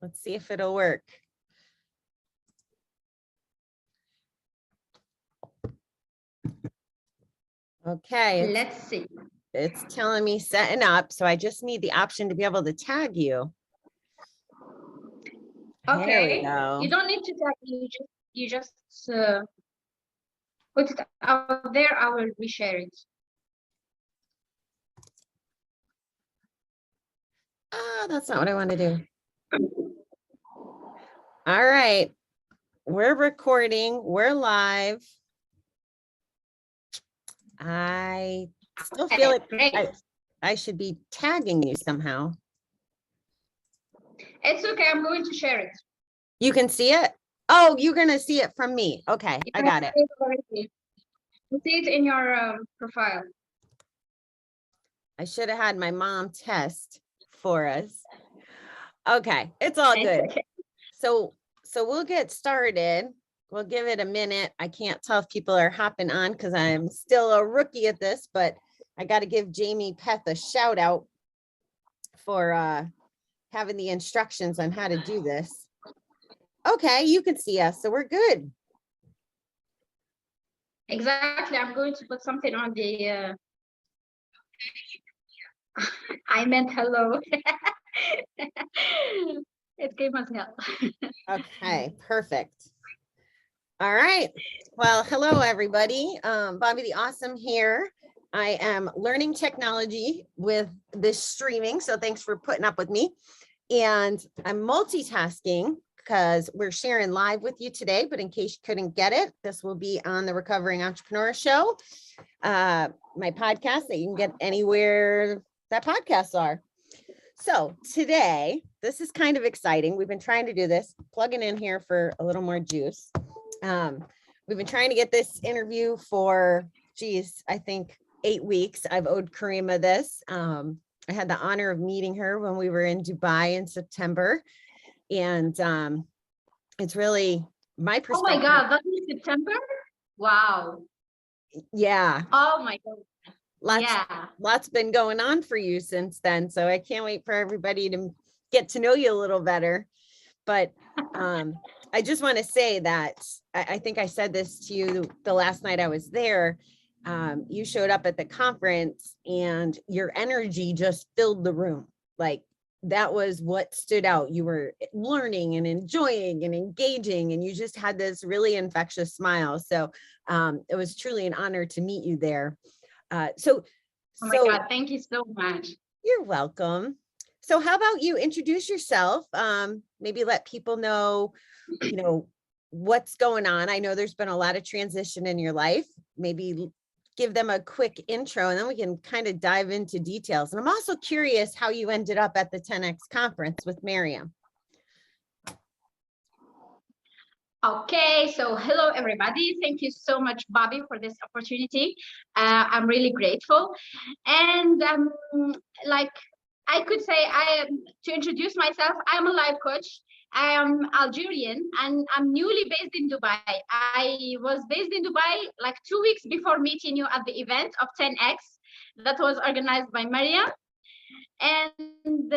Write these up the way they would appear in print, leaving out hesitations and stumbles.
Let's see if it'll work. Okay. Let's see. It's telling me setting up, so I just need the option to be able to tag you. Okay. There we go. You don't need to tag me. You just put it out there. I will reshare it. Oh, that's not what I want to do. All right. We're recording. We're live. I still feel like I should be tagging you somehow. It's okay. I'm going to share it. You can see it? Oh, you're going to see it from me. Okay, I got it. You see it in your profile. I should have had my mom test for us. Okay, it's all good. Okay. So we'll get started. We'll give it a minute. I can't tell if people are hopping on because I'm still a rookie at this, but I got to give Jamie Peth a shout out for having the instructions on how to do this. Okay, you can see us, so we're good. Exactly. I'm going to put something on the I meant hello. It came as hell. Okay, perfect. All right. Well, hello, everybody. Bobby the Awesome here. I am learning technology with this streaming, so thanks for putting up with me. And I'm multitasking because we're sharing live with you today, but in case you couldn't get it, this will be on the Recovering Entrepreneur Show, my podcast that you can get anywhere that podcasts are. So today, this is kind of exciting. We've been trying to do this, plugging in here for a little more juice. We've been trying to get this interview for, geez, I think 8 weeks. I've owed Karima this. I had the honor of meeting her when we were in Dubai in September. And it's really my perspective. Oh my God, that was September? Wow. Yeah. Oh my God. Lots been going on for you since then. So I can't wait for everybody to get to know you a little better. But I just want to say that I think I said this to you the last night I was there. You showed up at the conference and your energy just filled the room. Like that was what stood out. You were learning and enjoying and engaging, and you just had this really infectious smile. So it was truly an honor to meet you there. Oh my God, thank you so much. You're welcome. So how about you introduce yourself? Maybe let people know, what's going on. I know there's been a lot of transition in your life. Maybe give them a quick intro and then we can kind of dive into details. And I'm also curious how you ended up at the 10X conference with Miriam. Okay, so hello everybody. Thank you so much, Bobby, for this opportunity. I'm really grateful. And like I could say, to introduce myself, I'm a life coach. I am Algerian and I'm newly based in Dubai. I was based in Dubai like 2 weeks before meeting you at the event of 10X that was organized by Maria. And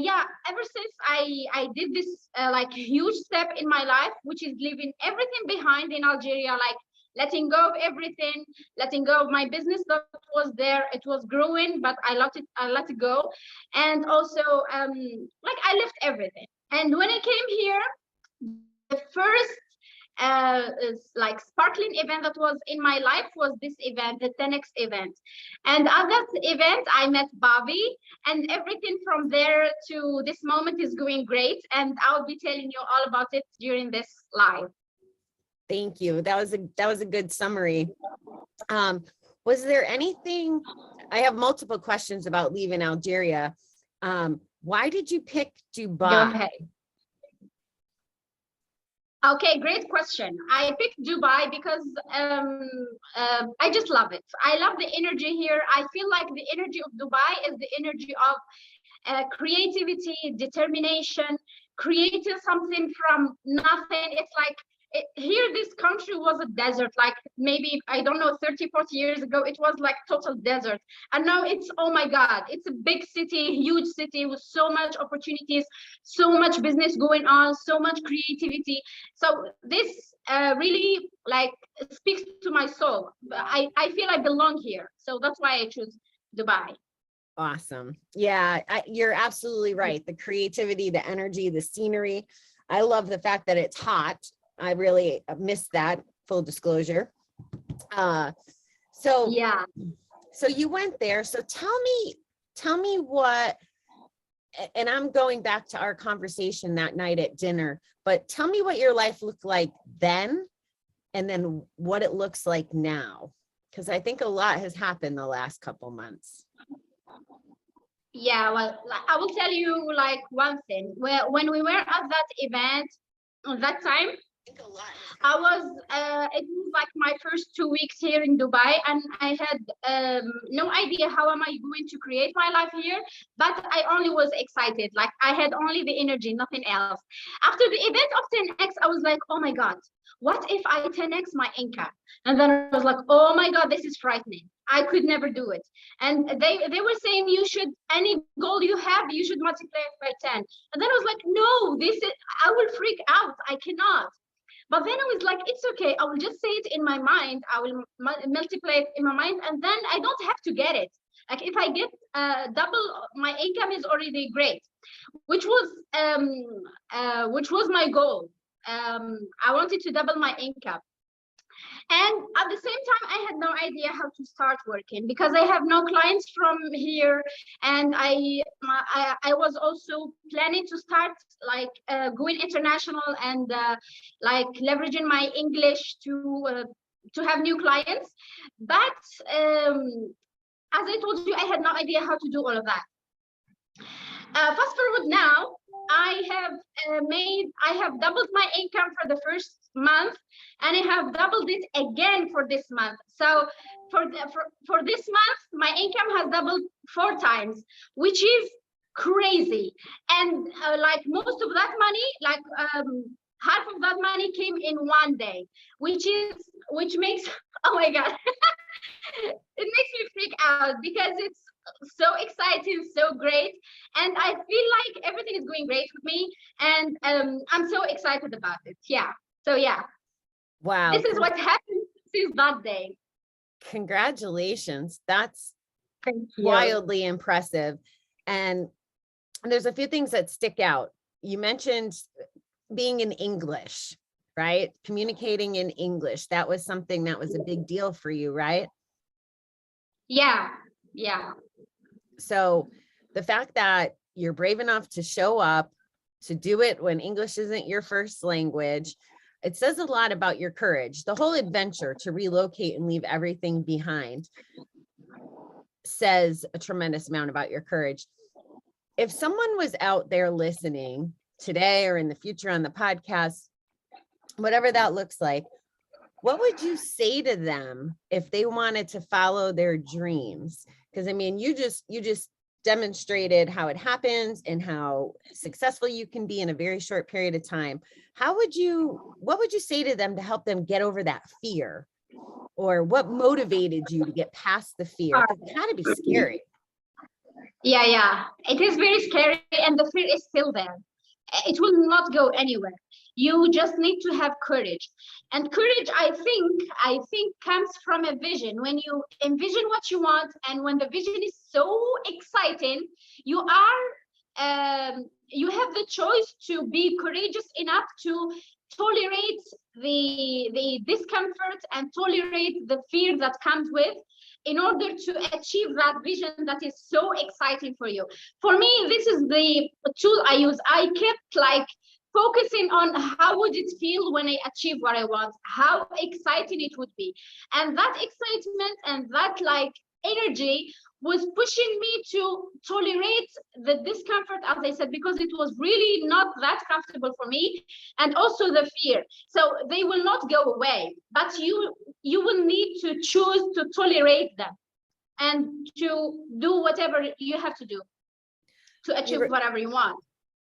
yeah, ever since I did this like huge step in my life, which is leaving everything behind in Algeria, like letting go of everything, letting go of my business that was there. It was growing, but I let it go. And also like I left everything. And when I came here, the first like sparkling event that was in my life was this event, the 10X event. And at that event, I met Bobby, and everything from there to this moment is going great. And I'll be telling you all about it during this live. Thank you. That was a good summary. Was there anything, I have multiple questions about leaving Algeria. Why did you pick Dubai? Go ahead. Okay, great question. I picked Dubai because I just love it. I love the energy here. I feel like the energy of Dubai is the energy of creativity, determination, creating something from nothing. here this country was a desert, like maybe, I don't know, 30, 40 years ago, it was like total desert. And now it's, oh my God, it's a big city, huge city with so much opportunities, so much business going on, so much creativity. So this really like speaks to my soul. I feel I belong here. So that's why I choose Dubai. Awesome. Yeah, you're absolutely right. The creativity, the energy, the scenery. I love the fact that it's hot. I really missed that, full disclosure. So Yeah. So you went there. So tell me what, and I'm going back to our conversation that night at dinner, but tell me what your life looked like then, and then what it looks like now. Because I think a lot has happened the last couple months. Yeah, well, I will tell you like one thing. When we were at that event, at that time, I was, it was like my first 2 weeks here in Dubai, and I had no idea how am I going to create my life here, but I only was excited. Like I had only the energy, nothing else. After the event of 10x, I was like, oh my God, what if I 10x my income? And then I was like, oh my God, this is frightening. I could never do it. And they were saying you should, any goal you have, you should multiply it by 10. And then I was like, no, this is, I will freak out. I cannot. But then I was like, it's okay. I will just say it in my mind. I will multiply it in my mind, and then I don't have to get it. Like if I get double my income is already great, which was my goal. I wanted to double my income. And at the same time, I had no idea how to start working because I have no clients from here, and I was also planning to start like going international and like leveraging my English to have new clients. But as I told you, I had no idea how to do all of that. Fast forward now, I have doubled my income for the first month, and I have doubled it again for this month. So for this month, my income has doubled 4 times, which is crazy. And like most of that money, like half of that money came in one day, which makes oh my God, it makes me freak out because it's so exciting, so great, and I feel like everything is going great with me, and I'm so excited about it. Yeah. So yeah. Wow. This is what happened since that day. Congratulations. That's Thank you. wildly impressive. And there's a few things that stick out. You mentioned being in English, right? Communicating in English. That was something that was a big deal for you, right? Yeah. Yeah. So the fact that you're brave enough to show up, to do it when English isn't your first language, it says a lot about your courage. The whole adventure to relocate and leave everything behind says a tremendous amount about your courage. If someone was out there listening today or in the future on the podcast, whatever that looks like, what would you say to them if they wanted to follow their dreams? Because I mean, you just demonstrated how it happens and how successful you can be in a very short period of time. What would you say to them to help them get over that fear? Or what motivated you to get past the fear? Because it had to be scary. Yeah. It is very scary, and the fear is still there. It will not go anywhere. You just need to have courage. And courage, I think comes from a vision. When you envision what you want, and when the vision is so exciting, you have the choice to be courageous enough to tolerate the discomfort and tolerate the fear that comes with, in order to achieve that vision that is so exciting for you. For me, this is the tool I use. I kept like focusing on how would it feel when I achieve what I want, how exciting it would be. And that excitement and that like energy was pushing me to tolerate the discomfort, as I said, because it was really not that comfortable for me, and also the fear. So they will not go away, but you will need to choose to tolerate them and to do whatever you have to do to achieve whatever you want.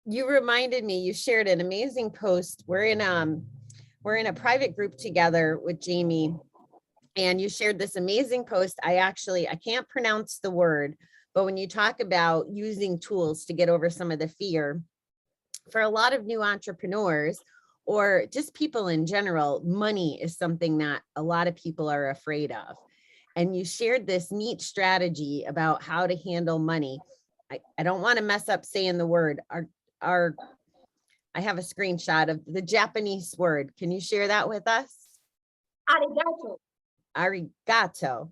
You reminded me, you shared an amazing post. We're in we're in a private group together with Jamie, and you shared this amazing post. I can't pronounce the word, but when you talk about using tools to get over some of the fear, for a lot of new entrepreneurs or just people in general, money is something that a lot of people are afraid of. And you shared this neat strategy about how to handle money. I don't want to mess up saying the word. I have a screenshot of the Japanese word. Can you share that with us? Arigato. Arigato.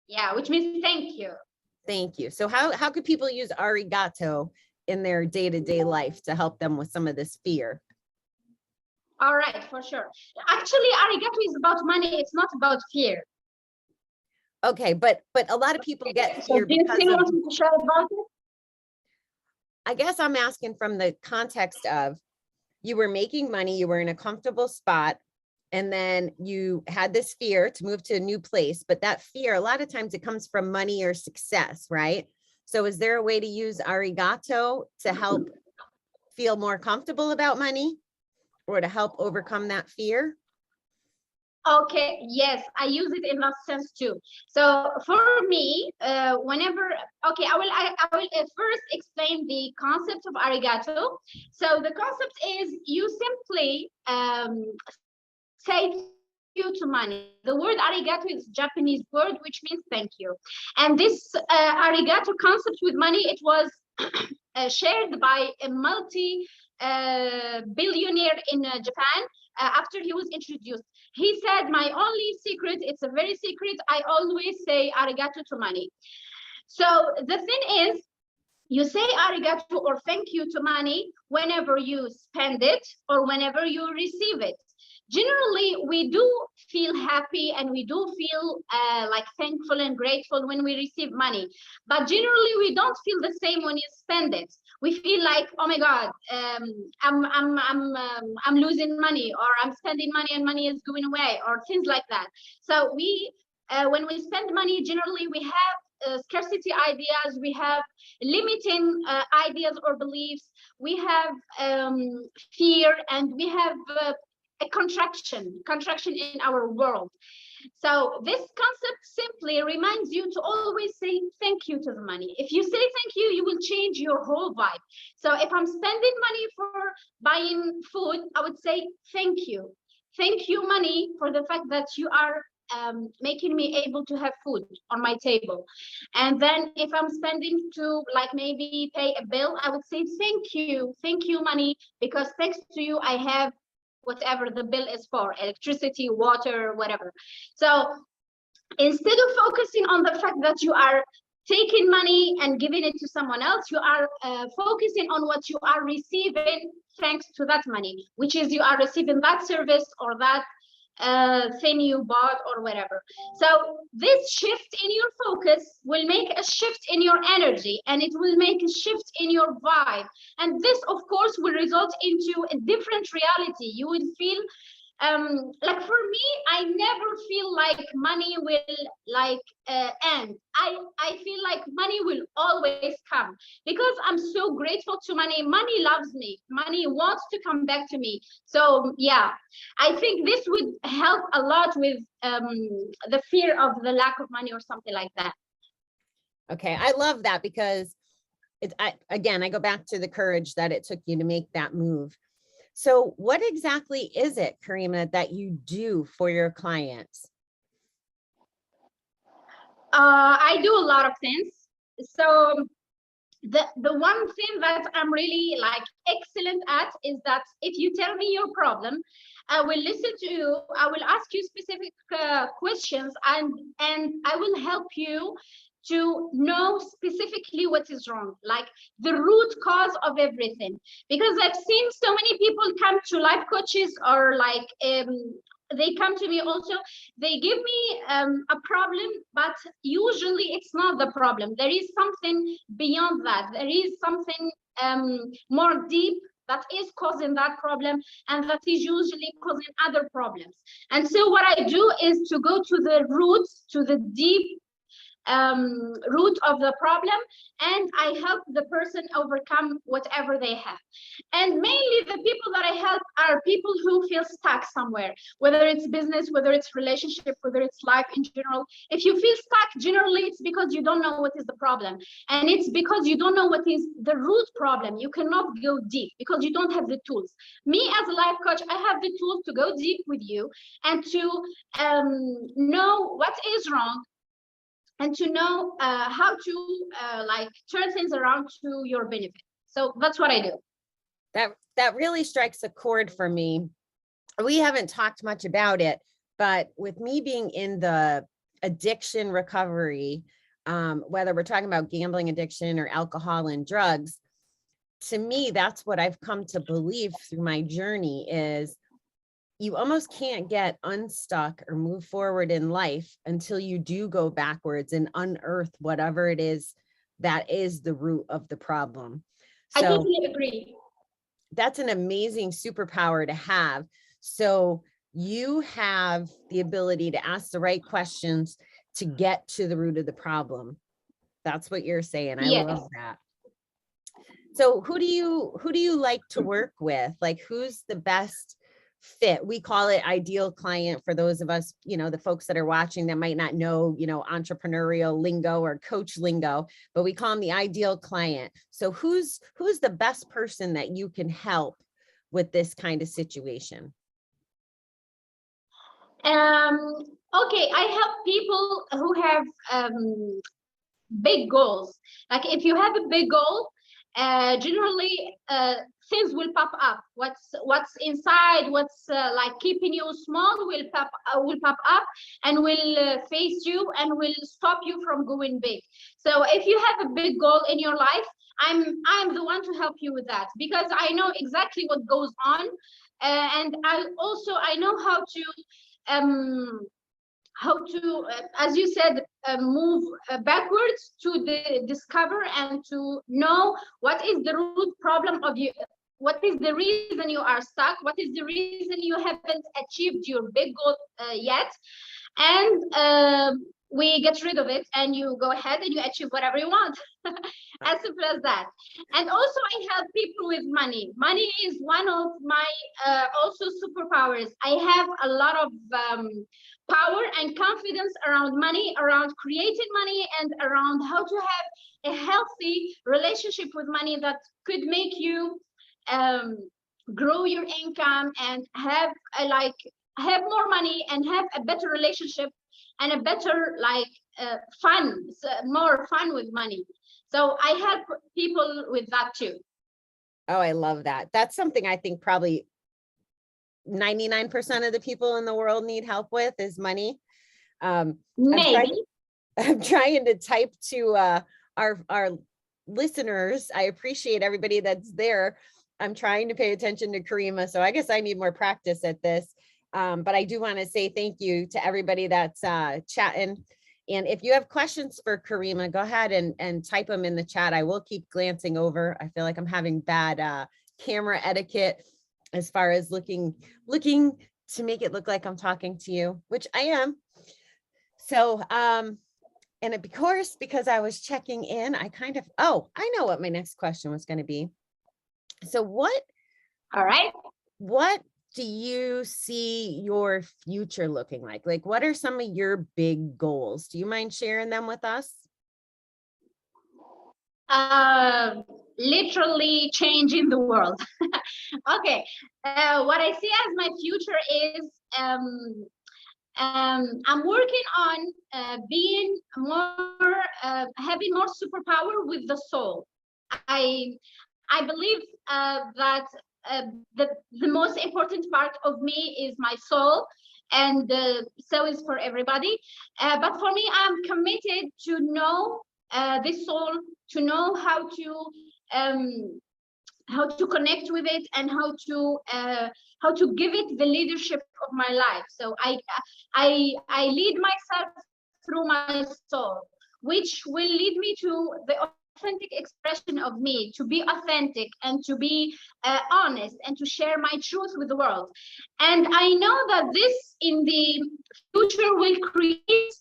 Yeah, which means thank you. Thank you. So how could people use arigato in their day-to-day life to help them with some of this fear? All right, for sure. Actually, arigato is about money. It's not about fear. Okay, but a lot of people get So fear do you because still of, want to share about it? I guess I'm asking from the context of you were making money, you were in a comfortable spot, and then you had this fear to move to a new place. But that fear, a lot of times it comes from money or success, right? So is there a way to use arigato to help feel more comfortable about money or to help overcome that fear? Okay, yes, I use it in that sense too. So for me, whenever, okay, I will first explain the concept of arigato. So the concept is you simply say you to money. The word arigato is Japanese word, which means thank you. And this arigato concept with money, it was shared by a multi-billionaire in Japan after he was introduced. He said, my only secret, it's a very secret, I always say arigato to money. So the thing is, you say arigato or thank you to money whenever you spend it or whenever you receive it. Generally, we do feel happy and we do feel like thankful and grateful when we receive money. But generally, we don't feel the same when you spend it. We feel like, oh my God, I'm losing money, or I'm spending money and money is going away, or things like that. So when we spend money, generally we have scarcity ideas, we have limiting ideas or beliefs, we have fear, and we have a contraction in our world. So this concept simply reminds you to always say thank you to the money. If you say thank you, you will change your whole vibe. So if I'm spending money for buying food, I would say thank you. Thank you, money, for the fact that you are making me able to have food on my table. And then if I'm spending to like maybe pay a bill, I would say thank you, money, because thanks to you, I have whatever the bill is for, electricity, water, whatever. So instead of focusing on the fact that you are taking money and giving it to someone else, you are focusing on what you are receiving thanks to that money, which is you are receiving that service or that thing you bought or whatever. So this shift in your focus will make a shift in your energy, and it will make a shift in your vibe. And this, of course, will result into a different reality. You will feel like, for me, I never feel like money will like end. I feel like money will always come because I'm so grateful to money. Money loves me. Money wants to come back to me. So yeah, I think this would help a lot with the fear of the lack of money or something like that. Okay, I love that because again, I go back to the courage that it took you to make that move. So what exactly is it, Karima, that you do for your clients? I do a lot of things. So the one thing that I'm really like excellent at is that if you tell me your problem, I will listen to you. I will ask you specific questions, and I will help you to know specifically what is wrong, like the root cause of everything. Because I've seen so many people come to life coaches, or like they come to me also, they give me a problem, but usually it's not the problem. There is something beyond that. There is something more deep that is causing that problem, and that is usually causing other problems. And so what I do is to go to the roots, to the deep root of the problem, and I help the person overcome whatever they have. And mainly the people that I help are people who feel stuck somewhere, whether it's business, whether it's relationship, whether it's life in general. If you feel stuck, generally it's because you don't know what is the problem, and it's because you don't know what is the root problem. You cannot go deep because you don't have the tools. Me as a life coach, I have the tools to go deep with you and to know what is wrong, and to know how to like turn things around to your benefit. So that's what I do. That really strikes a chord for me. We haven't talked much about it, but with me being in the addiction recovery, whether we're talking about gambling addiction or alcohol and drugs, to me, that's what I've come to believe through my journey is you almost can't get unstuck or move forward in life until you do go backwards and unearth whatever it is that is the root of the problem. I totally agree. That's an amazing superpower to have. So you have the ability to ask the right questions to get to the root of the problem. That's what you're saying. I love that. So who do you like to work with? Like, who's the best fit? We call it ideal client for those of us, the folks that are watching that might not know, entrepreneurial lingo or coach lingo, but we call them the ideal client. So who's the best person that you can help with this kind of situation? Okay, I help people who have big goals. Like if you have a big goal, generally things will pop up. What's inside, what's like keeping you small will pop up and will face you and will stop you from going big. So if you have a big goal in your life, I'm the one to help you with that, because I know exactly what goes on, and I know how to as you said, move backwards to discover and to know what is the root problem of you, what is the reason you are stuck, what is the reason you haven't achieved your big goal yet, and we get rid of it, and you go ahead and you achieve whatever you want. As simple as that. And also I help people with money. Money is one of my also superpowers. I have a lot of power and confidence around money, around creating money, and around how to have a healthy relationship with money that could make you grow your income and have more money and have a better relationship and a better more fun with money. So I help people with that too. Oh, I love that. That's something I think probably 99% of the people in the world need help with is money. Maybe. I'm trying to type to our listeners. I appreciate everybody that's there. I'm trying to pay attention to Karima, so I guess I need more practice at this. But I do want to say thank you to everybody that's chatting. And if you have questions for Karima, go ahead and type them in the chat. I will keep glancing over. I feel like I'm having bad camera etiquette as far as looking to make it look like I'm talking to you, which I am. So, and of course, because I was checking in, I know what my next question was going to be. So all right. What do you see your future looking like? Like, what are some of your big goals? Do you mind sharing them with us? Literally changing the world. Okay. What I see as my future is I'm working on being more, having more superpower with the soul. I believe that the most important part of me is my soul, and so is for everybody. But for me, I'm committed to know this soul, to know how to connect with it, and how to give it the leadership of my life. So I lead myself through my soul, which will lead me to the authentic expression of me, to be authentic and to be honest and to share my truth with the world. And I know that this in the future will create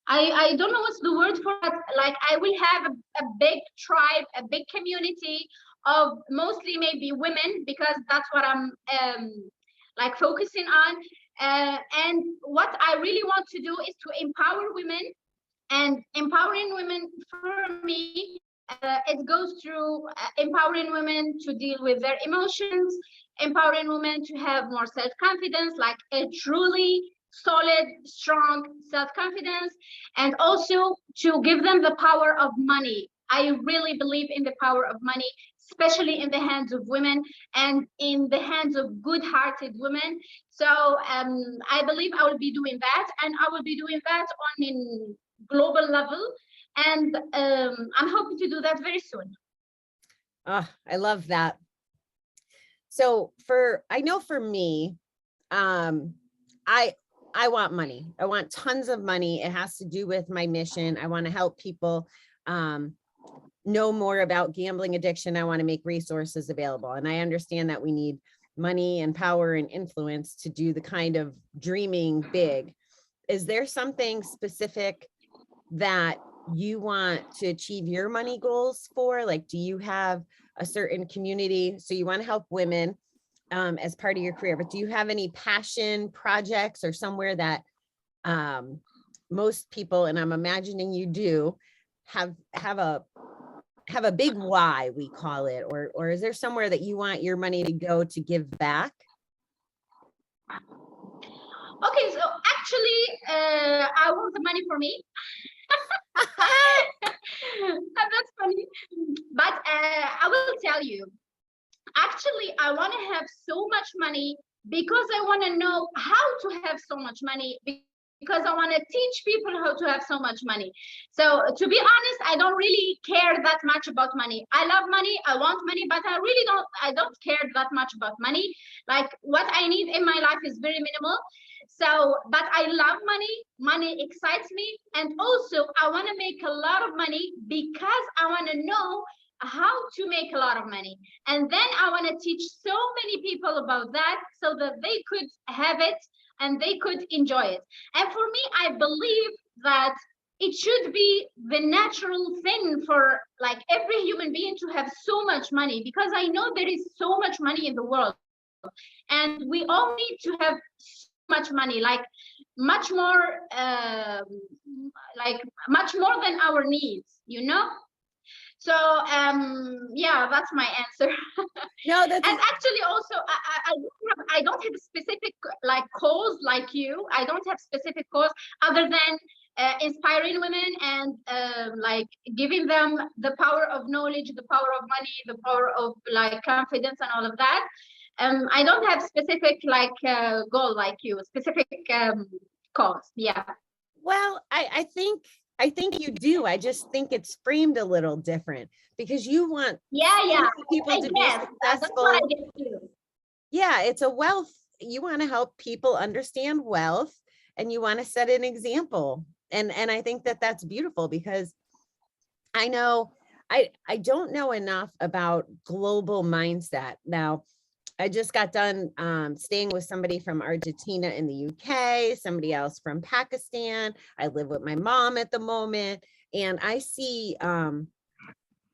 I don't know what's the word for it. Like I will have a big tribe, a big community of mostly maybe women, because that's what I'm like focusing on. And what I really want to do is to empower women, and empowering women for me, it goes through empowering women to deal with their emotions, empowering women to have more self-confidence, like a truly solid, strong self-confidence, and also to give them the power of money. I really believe in the power of money, especially in the hands of women and in the hands of good-hearted women. So I believe I will be doing that, and I will be doing that on in global level, and I'm hoping to do that very soon. Oh, I love that. So I know for me, um, I want money. I want tons of money. It has to do with my mission. I want to help people know more about gambling addiction. I want to make resources available. And I understand that we need money and power and influence to do the kind of dreaming big. Is there something specific that you want to achieve your money goals for? Like, do you have a certain community? So you want to help women as part of your career, but do you have any passion projects or somewhere that most people, and I'm imagining you do, have a big why, we call it, or is there somewhere that you want your money to go to give back? Okay, so actually, I want the money for me. That's funny, but I will tell you. Actually, I want to have so much money because I want to know how to have so much money, because I want to teach people how to have so much money. So to be honest, I don't really care that much about money. I love money, I want money, but I don't care that much about money. Like what I need in my life is very minimal. So, but I love money. Money excites me. And also I want to make a lot of money because I want to know how to make a lot of money, and then I want to teach so many people about that so that they could have it and they could enjoy it. And for me, I believe that it should be the natural thing for like every human being to have so much money, because I know there is so much money in the world, and we all need to have so much money, like much more like much more than our needs, you know. So yeah, that's my answer. No, that's And actually also I don't have a specific like cause like you. I don't have specific cause other than inspiring women and like giving them the power of knowledge, the power of money, the power of like confidence and all of that. I don't have specific like goal like you, specific cause. Yeah. well, I think you do. I just think it's framed a little different because you want Yeah, so yeah. many people I to be guess that's what I successful. get too. Yeah, it's a wealth. You want to help people understand wealth and you want to set an example. And I think that that's beautiful because I know I don't know enough about global mindset. Now, I just got done staying with somebody from Argentina in the UK, somebody else from Pakistan. I live with my mom at the moment, and I see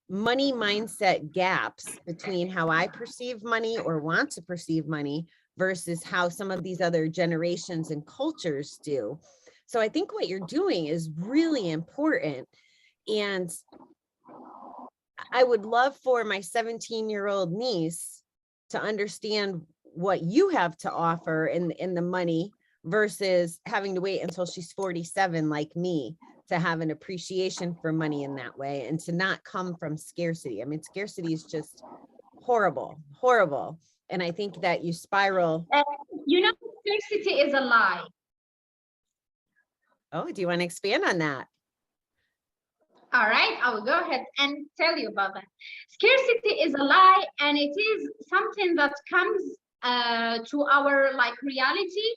money mindset gaps between how I perceive money or want to perceive money versus how some of these other generations and cultures do. So I think what you're doing is really important. And I would love for my 17-year-old niece to understand what you have to offer in the money versus having to wait until she's 47 like me to have an appreciation for money in that way and to not come from scarcity. I mean, scarcity is just horrible, horrible. And I think that you spiral. Uh, you know, scarcity is a lie. Oh, do you want to expand on that? All right, I will go ahead and tell you about that. Scarcity is a lie, and it is something that comes to our like reality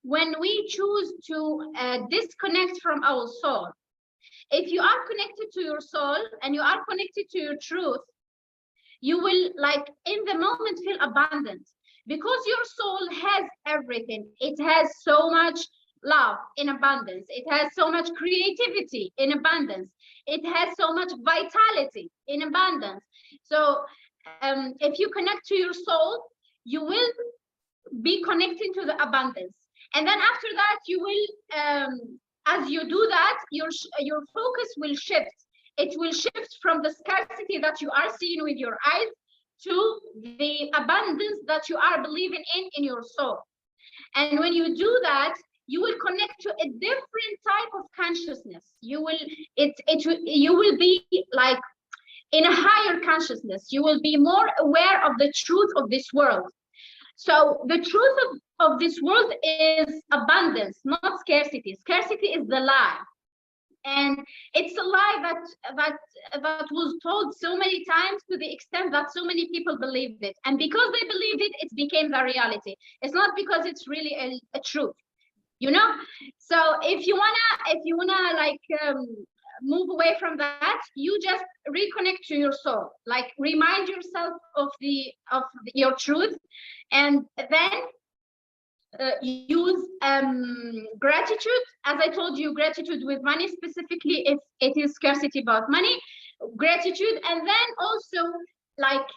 when we choose to disconnect from our soul. If you are connected to your soul and you are connected to your truth, you will like in the moment feel abundant because your soul has everything. It has so much love in abundance. It has so much creativity in abundance. It has so much vitality in abundance. So if you connect to your soul, you will be connecting to the abundance. And then after that, you will, as you do that, your focus will shift. It will shift from the scarcity that you are seeing with your eyes to the abundance that you are believing in your soul. And when you do that, you will connect to a different type of consciousness. You will be like in a higher consciousness. You will be more aware of the truth of this world. So the truth of this world is abundance, not scarcity. Scarcity is the lie. And it's a lie that was told so many times, to the extent that so many people believed it. And because they believed it, it became the reality. It's not because it's really a truth, you know? So if you wanna like move away from that, you just reconnect to your soul, like remind yourself of your truth, and then use gratitude. As I told you, gratitude with money, specifically if it is scarcity about money, gratitude. And then also like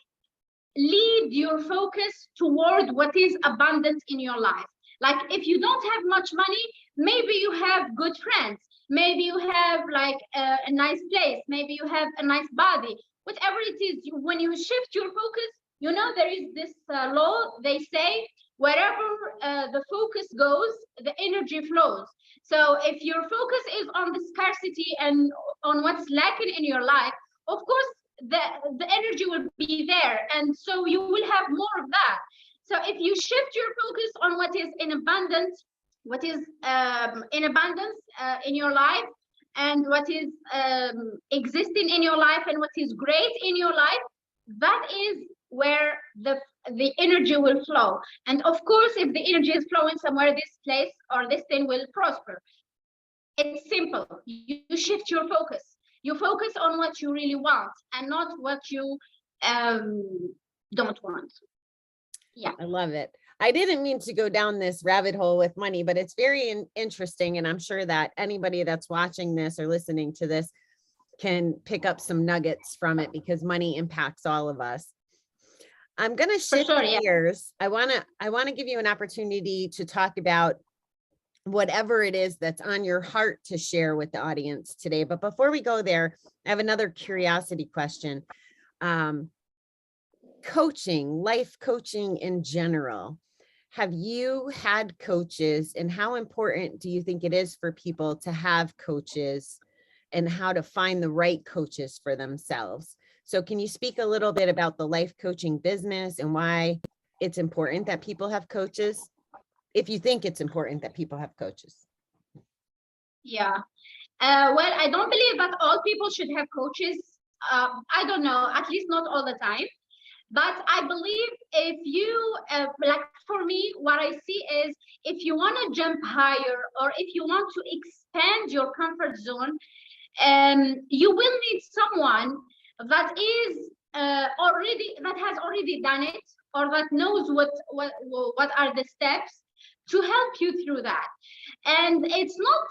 lead your focus toward what is abundant in your life. Like if you don't have much money, maybe you have good friends, maybe you have like a nice place, maybe you have a nice body, whatever it is. When you shift your focus, you know, there is this law, they say, wherever the focus goes, the energy flows. So if your focus is on the scarcity and on what's lacking in your life, of course, the energy will be there. And so you will have more of that. So if you shift your focus on what is in abundance, in your life, and what is existing in your life, and what is great in your life, that is where the energy will flow. And of course, if the energy is flowing somewhere, this place or this thing will prosper. It's simple. You shift your focus. You focus on what you really want and not what you don't want. Yeah, I love it. I didn't mean to go down this rabbit hole with money, but it's very interesting. And I'm sure that anybody that's watching this or listening to this can pick up some nuggets from it, because money impacts all of us. I'm going to shift gears. I want to give you an opportunity to talk about whatever it is that's on your heart to share with the audience today. But before we go there, I have another curiosity question. Coaching, life coaching in general. Have you had coaches, and how important do you think it is for people to have coaches, and how to find the right coaches for themselves? So can you speak a little bit about the life coaching business and why it's important that people have coaches, if you think it's important that people have coaches? Yeah. Well, I don't believe that all people should have coaches. I don't know, at least not all the time. But I believe if you, like for me, what I see is if you want to jump higher, or if you want to expand your comfort zone, you will need someone that is that has already done it, or that knows what are the steps to help you through that. And it's not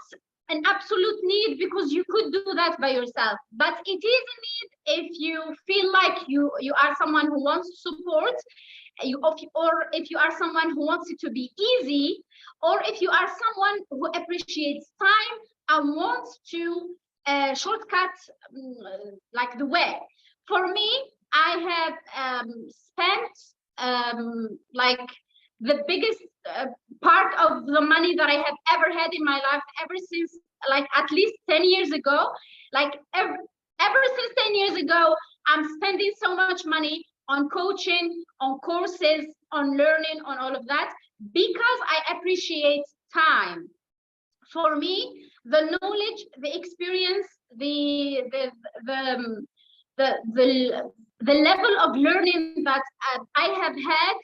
an absolute need, because you could do that by yourself, but it is a need if you feel like you are someone who wants support, or if you are someone who wants it to be easy, or if you are someone who appreciates time and wants to shortcut like the way. For me, I have spent like the biggest part of the money that I have ever had in my life, ever since like at least 10 years ago, like ever since 10 years ago, I'm spending so much money on coaching, on courses, on learning, on all of that, because I appreciate time. For me, the knowledge, the experience, the level of learning that I have had,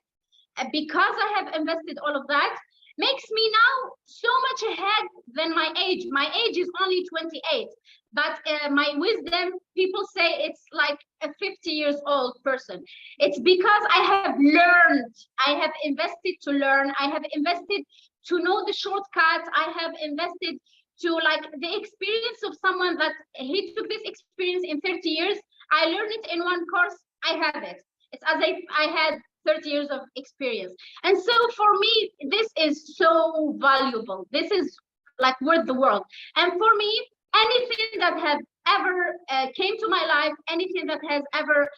because I have invested all of that, makes me now so much ahead than my age. My age is only 28, but my wisdom, people say it's like a 50 years old person. It's because I have learned, I have invested to learn, I have invested to know the shortcuts. I have invested to like the experience of someone that he took this experience in 30 years. I learned it in one course. I have it. It's as if I had 30 years of experience. And so for me, this is so valuable. This is like worth the world. And for me, anything that has ever came to my life, anything that has ever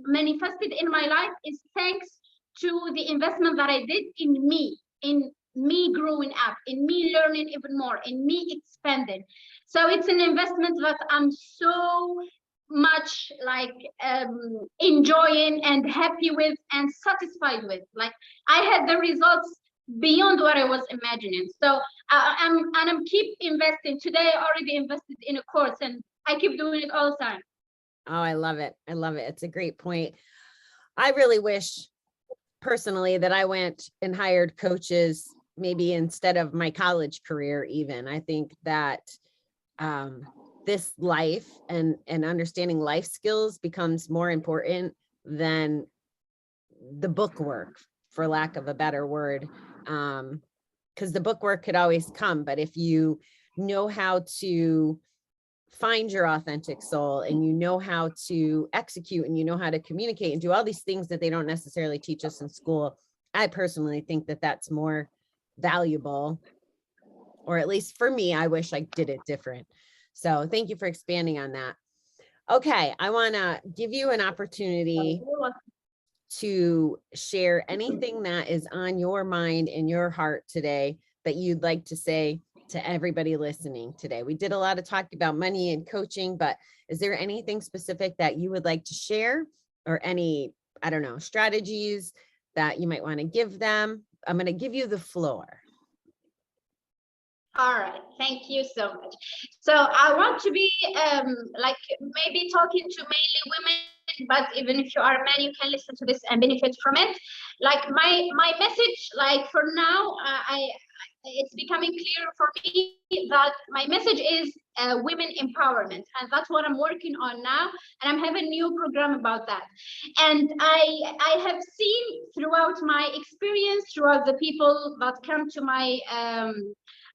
manifested in my life is thanks to the investment that I did in me growing up, in me learning even more, in me expanding. So it's an investment that I'm so much like enjoying and happy with and satisfied with. Like I had the results beyond what I was imagining. So I'm keep investing. Today I already invested in a course and I keep doing it all the time. Oh, I love it. I love it. It's a great point. I really wish personally that I went and hired coaches maybe instead of my college career even. I think that this life and understanding life skills becomes more important than the book work, for lack of a better word. Because the book work could always come, but if you know how to find your authentic soul and you know how to execute and you know how to communicate and do all these things that they don't necessarily teach us in school, I personally think that that's more valuable, or at least for me, I wish I did it different. So thank you for expanding on that. Okay, I want to give you an opportunity to share anything that is on your mind and your heart today that you'd like to say to everybody listening today. We did a lot of talking about money and coaching, but is there anything specific that you would like to share, or any, I don't know, strategies that you might want to give them? I'm going to give you the floor. All right, thank you so much. So I want to be like maybe talking to mainly women, but even if you are a man, you can listen to this and benefit from it. Like my message, like for now, it's becoming clear for me that my message is women empowerment, and that's what I'm working on now. And I'm having a new program about that. And I have seen throughout my experience, throughout the people that come to my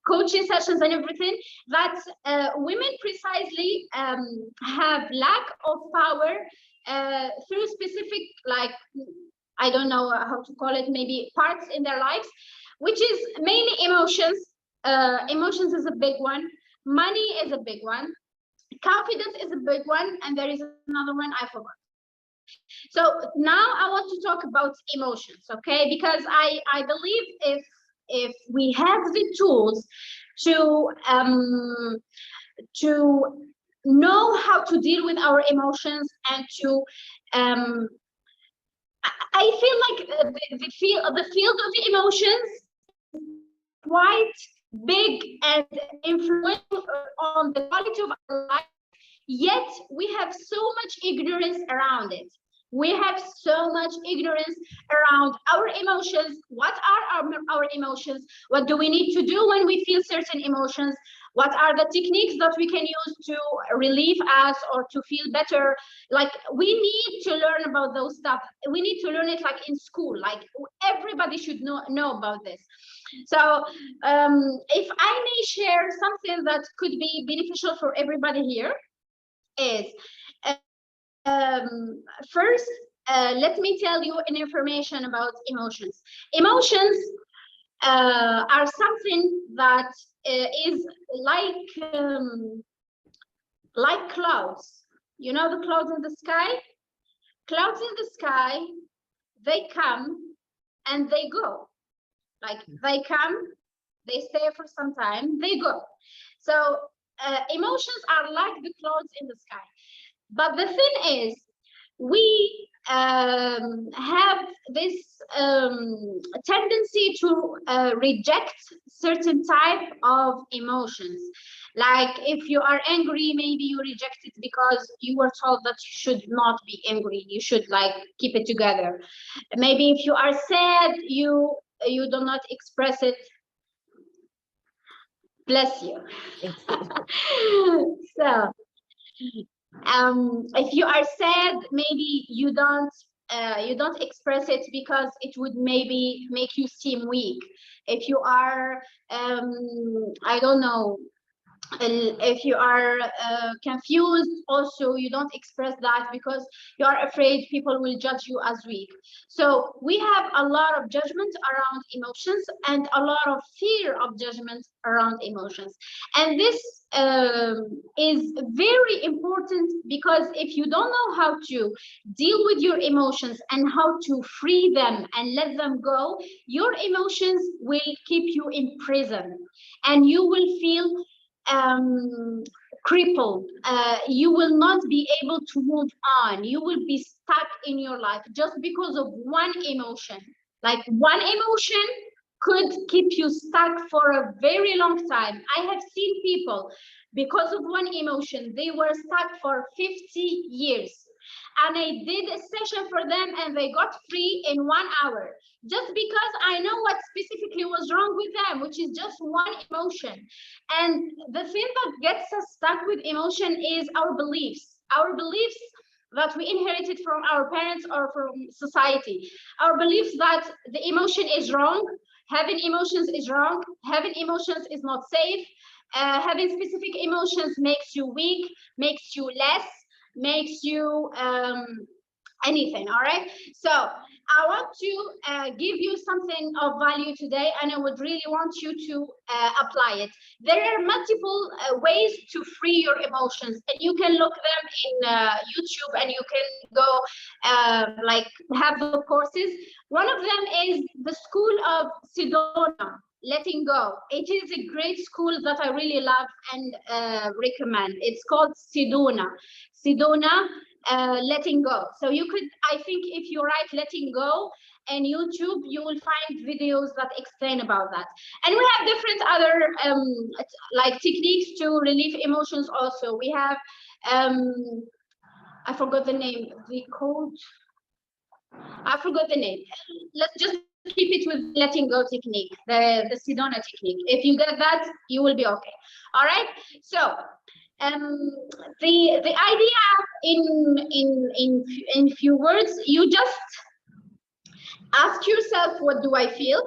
coaching sessions and everything, that women precisely have lack of power through specific, like, I don't know how to call it, maybe parts in their lives, which is mainly emotions. Emotions is a big one. Money is a big one. Confidence is a big one. And there is another one I forgot. So now I want to talk about emotions, okay? Because I believe if we have the tools to know how to deal with our emotions and to I feel like the field of the emotions is quite big and influential on the quality of our life, yet we have so much ignorance around it. We have so much ignorance around our emotions. What are our emotions? What do we need to do when we feel certain emotions? What are the techniques that we can use to relieve us or to feel better? Like, we need to learn about those stuff. We need to learn it like in school. Like, everybody should know about this. So if I may share something that could be beneficial for everybody here is, first, let me tell you an information about emotions. Emotions are something that is like clouds. You know the clouds in the sky? Clouds in the sky, they come and they go. Like, they come, they stay for some time, they go. So emotions are like the clouds in the sky. But the thing is, we have this tendency to reject certain type of emotions. Like, if you are angry, maybe you reject it because you were told that you should not be angry. You should like keep it together. Maybe if you are sad, you do not express it. Bless you. So if you are sad, maybe you don't you don't express it because it would maybe make you seem weak. If you are, I don't know, if you are confused, also you don't express that because you are afraid people will judge you as weak. So we have a lot of judgment around emotions and a lot of fear of judgment around emotions, and this is very important, because if you don't know how to deal with your emotions and how to free them and let them go, your emotions will keep you in prison, and you will feel crippled. You will not be able to move on. You will be stuck in your life just because of one emotion. Like one emotion could keep you stuck for a very long time. I have seen people, because of one emotion, they were stuck for 50 years. And I did a session for them and they got free in 1 hour, just because I know what specifically was wrong with them, which is just one emotion. And the thing that gets us stuck with emotion is our beliefs. Our beliefs that we inherited from our parents or from society. Our beliefs that the emotion is wrong, having emotions is wrong, having emotions is not safe, having specific emotions makes you weak, makes you less, makes you anything. All right, so I want to give you something of value today, and I would really want you to apply it. There are multiple ways to free your emotions, and you can look them in YouTube, and you can go like have the courses. One of them is the School of Sedona, letting go. It is a great school that I really love and recommend. It's called Sedona. Sedona, letting go. So you could, I think if you write letting go and YouTube, you will find videos that explain about that. And we have different other like techniques to relieve emotions also. We have, I forgot the name, the code, I forgot the name. Let's just keep it with letting go technique, the Sedona technique. If you get that, you will be okay. All right. So the idea in few words, you just ask yourself, what do I feel?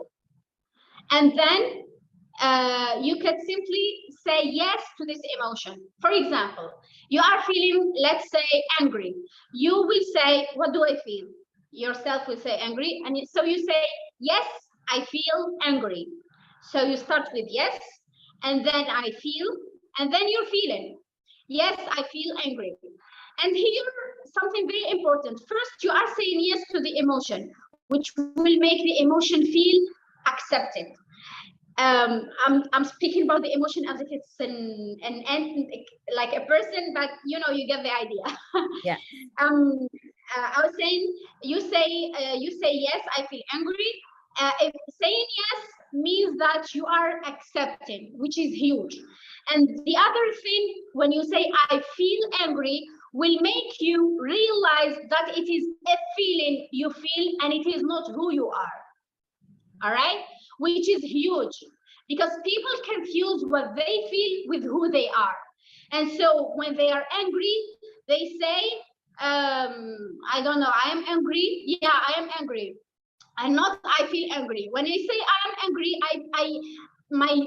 And then you can simply say yes to this emotion. For example, you are feeling, let's say, angry. You will say, what do I feel? Yourself will say angry, and so you say, yes, I feel angry. So you start with yes, and then I feel, and then you're feeling. Yes, I feel angry. And here, something very important. First, you are saying yes to the emotion, which will make the emotion feel accepted. I'm speaking about the emotion as if it's an like a person, but you know, you get the idea. Yeah. I was saying, you say yes, I feel angry. If saying yes means that you are accepting, which is huge. And the other thing, when you say I feel angry, will make you realize that it is a feeling you feel and it is not who you are. All right, which is huge, because people confuse what they feel with who they are. And so when they are angry, they say, I don't know, I am angry. Yeah, I am angry. And not I feel angry. When I say I am angry, my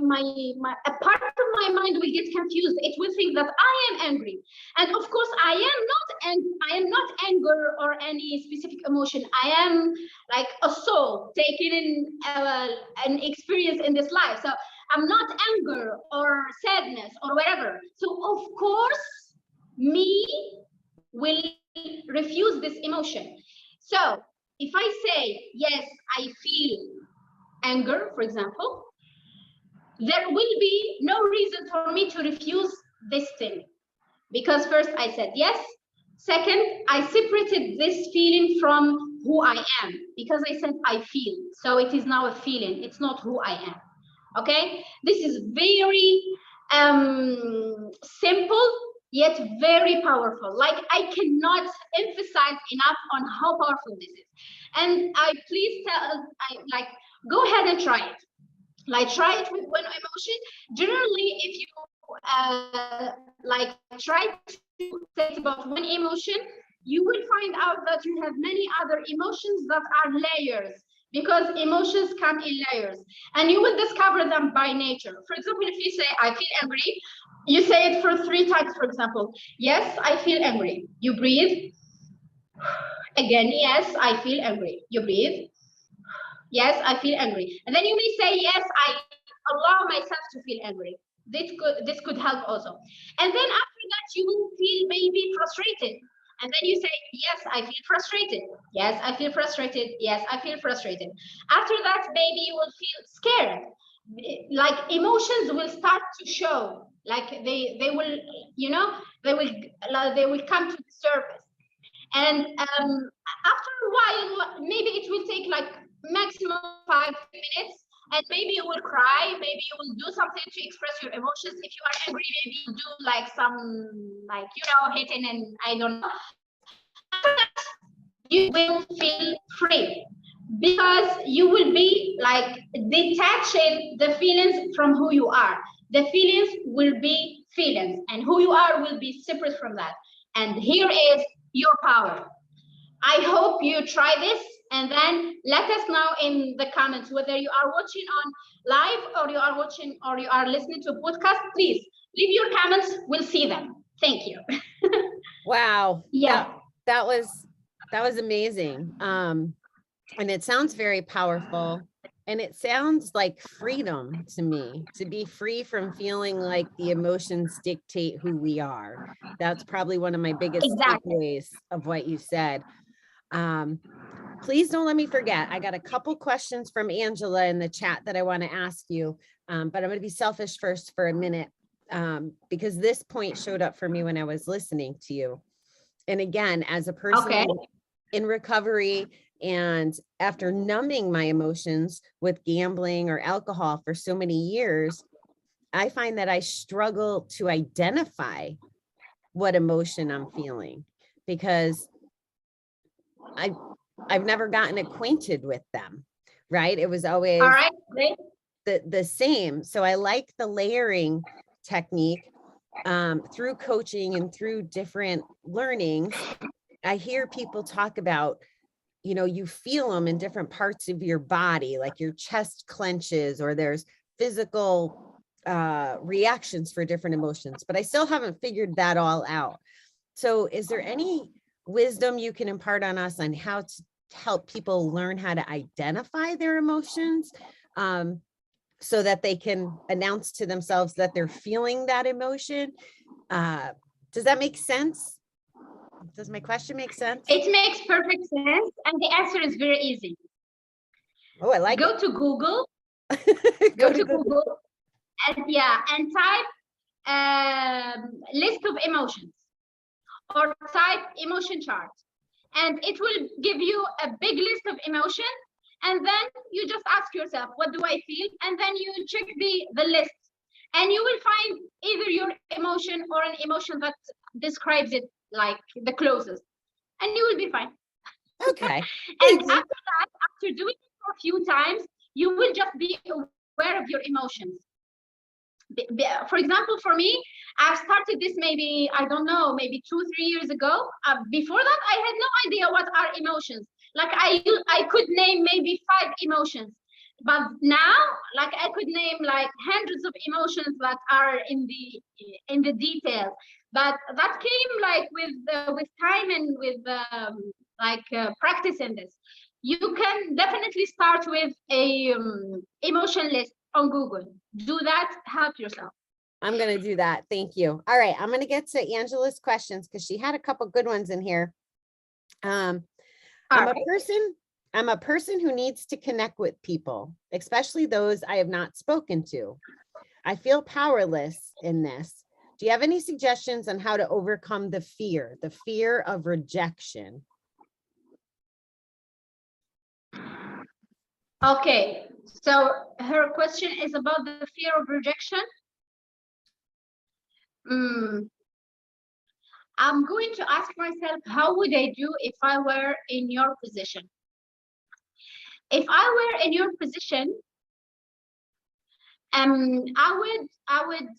a part of my mind will get confused. It will think that I am angry, and of course I am not anger or any specific emotion. I am like a soul taking in an experience in this life. So I'm not anger or sadness or whatever. So of course me will refuse this emotion. So if I say yes, I feel anger, for example, there will be no reason for me to refuse this thing, because first I said yes. Second, I separated this feeling from who I am, because I said I feel. So it is now a feeling, it's not who I am. Okay, this is very simple yet very powerful. Like, I cannot emphasize enough on how powerful this is. And I please tell, like, go ahead and try it. Like, try it with one emotion. Generally, if you like try to say about one emotion, you will find find out that you have many other emotions that are layers, because emotions come in layers, and you will discover them by nature. For example, if you say, I feel angry, you say it for 3 times, for example. Yes, I feel angry. You breathe. Again, yes, I feel angry. You breathe. Yes, I feel angry. And then you may say, yes, I allow myself to feel angry. This could help also. And then after that, you will feel maybe frustrated. And then you say, yes, I feel frustrated. Yes, I feel frustrated. Yes, I feel frustrated. After that, maybe you will feel scared. Like emotions will start to show, like they will, you know, they will come to the surface. And after a while, maybe it will take like maximum 5 minutes, and maybe you will cry, maybe you will do something to express your emotions. If you are angry, maybe you do like some, like, you know, hitting, and I don't know. After that, you will feel free, because you will be like detaching the feelings from who you are. The feelings will be feelings, and who you are will be separate from that. And here is your power. I hope you try this, and then let us know in the comments whether you are watching on live, or you are watching, or you are listening to a podcast. Please leave your comments. We'll see them. Thank you. Wow. Yeah. That was amazing. And it sounds very powerful. And it sounds like freedom to me, to be free from feeling like the emotions dictate who we are. That's probably one of my biggest Exactly. takeaways of what you said. Please don't let me forget. I got a couple questions from Angela in the chat that I want to ask you, but I'm going to be selfish first for a minute, because this point showed up for me when I was listening to you. And again, as a person Okay. in recovery, and after numbing my emotions with gambling or alcohol for so many years, I find that I struggle to identify what emotion I'm feeling, because I've never gotten acquainted with them, right? It was always All right. Great. the same. So I like the layering technique through coaching and through different learnings. I hear people talk about, you know, you feel them in different parts of your body, like your chest clenches, or there's physical reactions for different emotions, but I still haven't figured that all out. So is there any wisdom you can impart on us on how to help people learn how to identify their emotions, so that they can announce to themselves that they're feeling that emotion? Does that make sense? Does my question make sense? It makes perfect sense, and the answer is very easy. Oh, I like Go to Google. it. Go to Google, and type list of emotions, or type emotion chart, and it will give you a big list of emotions. And then you just ask yourself, what do I feel? And then you check the list, and you will find either your emotion or an emotion that describes it like the closest, and you will be fine. Okay. And after that, after doing it for a few times, you will just be aware of your emotions. For example, for me, I've started this maybe, I don't know, maybe 2-3 years ago. Before that, I had no idea what are emotions. Like I could name maybe 5 emotions, but now, like, I could name like hundreds of emotions that are in the detail. But that came like with time, and with practice in this. You can definitely start with a emotion list on Google. Do that, help yourself. I'm going to do that. Thank you. All right. I'm going to get to Angela's questions, because she had a couple good ones in here. I'm a person who needs to connect with people, especially those I have not spoken to. I feel powerless in this. Do you have any suggestions on how to overcome the fear of rejection? Okay, so her question is about the fear of rejection. I'm going to ask myself, how would I do if I were in your position? If I were in your position, I would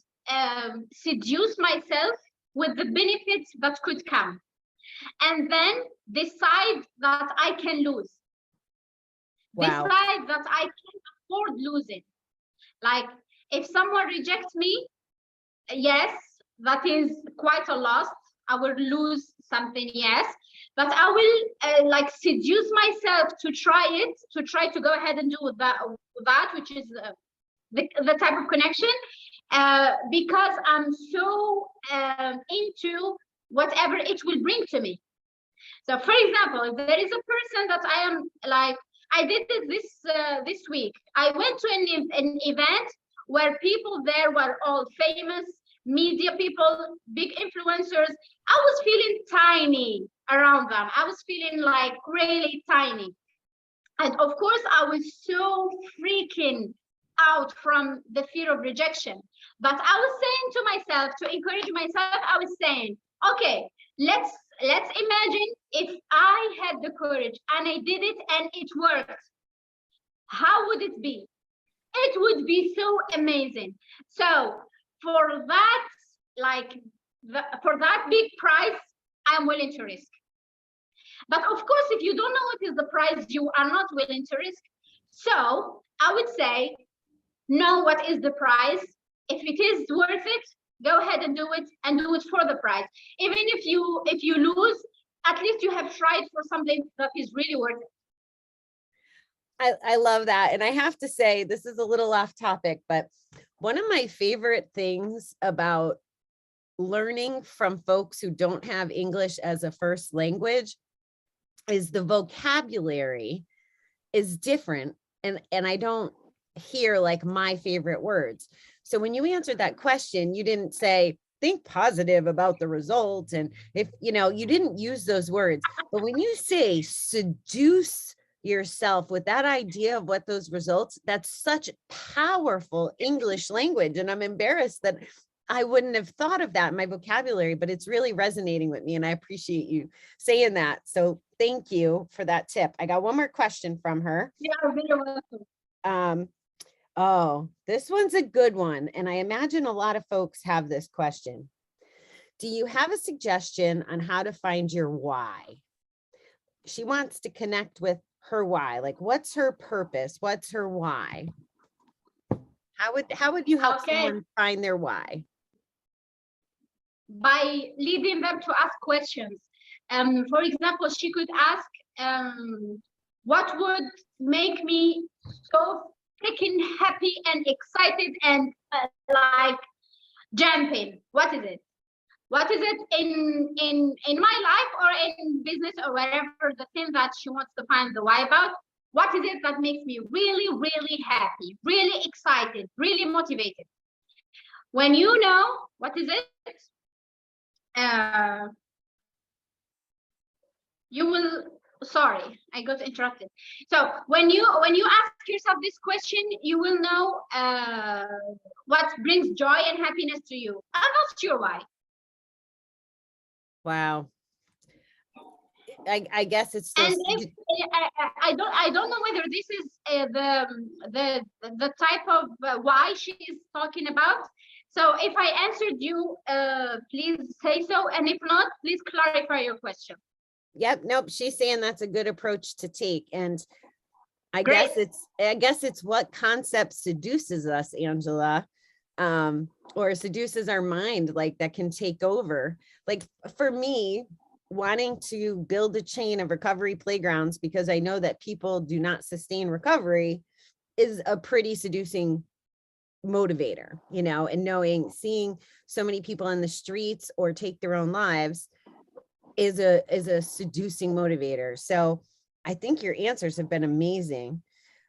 seduce myself with the benefits that could come. and then decide that I can lose. Wow. Decide that I can afford losing. Like if someone rejects me, yes, that is quite a loss. I will lose something, yes, but I will like seduce myself to try it, to try to go ahead and do that which is the type of connection, because I'm so into whatever it will bring to me. So for example, if there is a person that I am like, I did this week. I went to an event where people there were all famous media people, big influencers. I was feeling tiny around them. I was feeling like really tiny. And of course, I was so freaking out from the fear of rejection. But I was saying to myself, to encourage myself, I was saying, okay, let's imagine if I had the courage and I did it and it worked. How would it be? It would be so amazing. So for that, like for that big price, I'm willing to risk. But of course, if you don't know what is the price, you are not willing to risk. So I would say, know what is the price. If it is worth it, go ahead and do it for the price. Even if you lose, at least you have tried for something that is really worth it. I love that. And I have to say, this is a little off topic, but one of my favorite things about learning from folks who don't have English as a first language is the vocabulary is different. And I don't hear like my favorite words. So when you answered that question, you didn't say, think positive about the result. And if, you didn't use those words, but when you say seduce yourself with that idea of what those results, that's such powerful English language. And I'm embarrassed that I wouldn't have thought of that in my vocabulary, but it's really resonating with me. And I appreciate you saying that. So thank you for that tip. I got one more question from her. Yeah, you're welcome. Oh, this one's a good one. And I imagine a lot of folks have this question. Do you have a suggestion on how to find your why? She wants to connect with her why. Like, what's her purpose? What's her why? How would you help someone find their why? By leading them to ask questions. For example, she could ask, what would make me so freaking happy and excited and like jumping? What is it? What is it in my life or in business or wherever, the thing that she wants to find the why about? What is it that makes me really, really happy, really excited, really motivated? When you know what is it, you will, sorry, I got interrupted. So when you ask yourself this question, you will know what brings joy and happiness to you. I'm not sure why. Wow. I guess it's just, and if, I don't know whether this is the type of why she is talking about. So if I answered you, please say so, and if not, please clarify your question. Yep, nope, she's saying that's a good approach to take. And I Great. guess it's what concept seduces us, Angela, or seduces our mind, like that can take over. Like for me, wanting to build a chain of recovery playgrounds because I know that people do not sustain recovery is a pretty seducing motivator, and seeing so many people in the streets or take their own lives is a seducing motivator. So I think your answers have been amazing.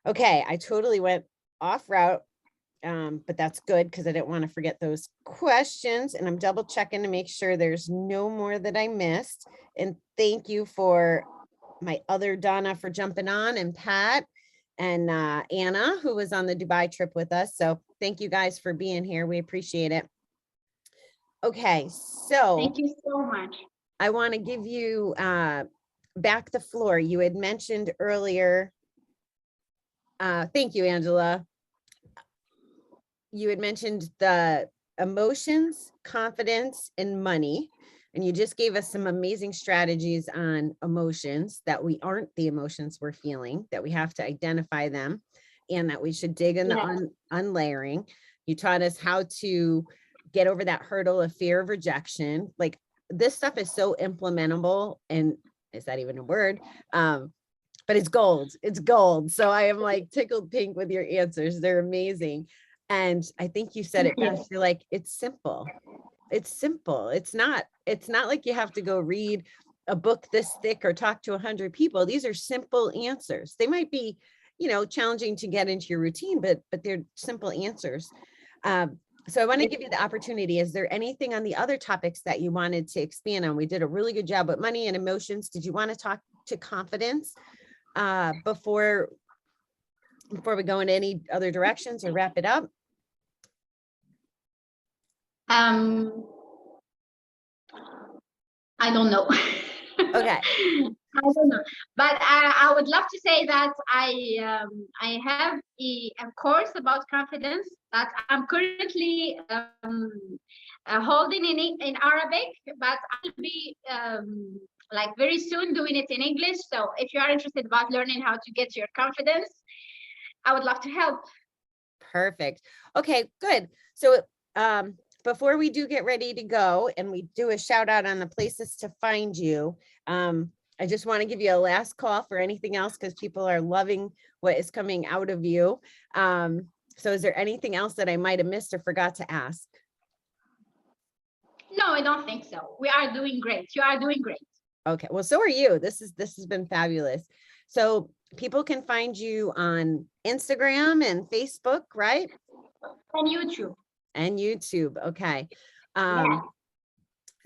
Okay, I totally went off route, but that's good because I didn't want to forget those questions, and I'm double checking to make sure there's no more that I missed. And thank you for my other Donna for jumping on, and Pat and Anna, who was on the Dubai trip with us. So thank you guys for being here. We appreciate it. Okay, so thank you so much. I want to give you back the floor. You had mentioned earlier. Thank you, Angela. You had mentioned the emotions, confidence, and money. And you just gave us some amazing strategies on emotions, that we aren't the emotions we're feeling, that we have to identify them, and that we should dig in the unlayering. You taught us how to get over that hurdle of fear of rejection. Like, this stuff is so implementable, and is that even a word? But it's gold. It's gold. So I am like tickled pink with your answers. They're amazing. And I think you said it best. You're like, it's simple. It's simple. It's not like you have to go read a book this thick or talk to 100 people. These are simple answers. They might be, challenging to get into your routine, but they're simple answers. So I want to give you the opportunity. Is there anything on the other topics that you wanted to expand on? We did a really good job with money and emotions. Did you want to talk to confidence before we go in any other directions or wrap it up? I don't know. Okay. I don't know, but I would love to say that I have a course about confidence that I'm currently holding in Arabic, but I'll be like very soon doing it in English. So if you are interested about learning how to get your confidence, I would love to help. Perfect. Okay, good. So before we do get ready to go and we do a shout out on the places to find you, I just want to give you a last call for anything else, because people are loving what is coming out of you. So is there anything else that I might have missed or forgot to ask? No, I don't think so. We are doing great. You are doing great. Okay, well, so are you. This has been fabulous. So people can find you on Instagram and Facebook, right? And YouTube. And YouTube. Okay.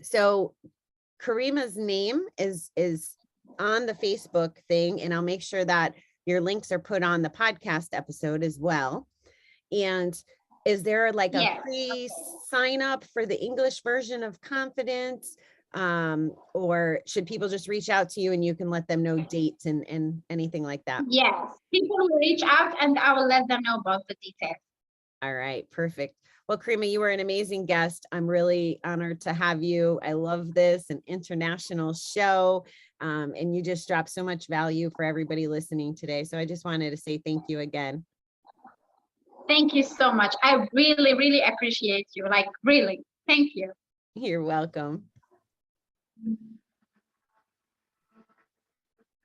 So Karima's name is on the Facebook thing, and I'll make sure that your links are put on the podcast episode as well. And is there like a pre-sign up for the English version of Confidence? Or should people just reach out to you and you can let them know dates and anything like that? Yes, people will reach out and I will let them know about the details. All right, perfect. Well, Karima, you were an amazing guest. I'm really honored to have you. I love this, an international show. And you just dropped so much value for everybody listening today. So I just wanted to say thank you again. Thank you so much. I really, really appreciate you. Like, really, thank you. You're welcome.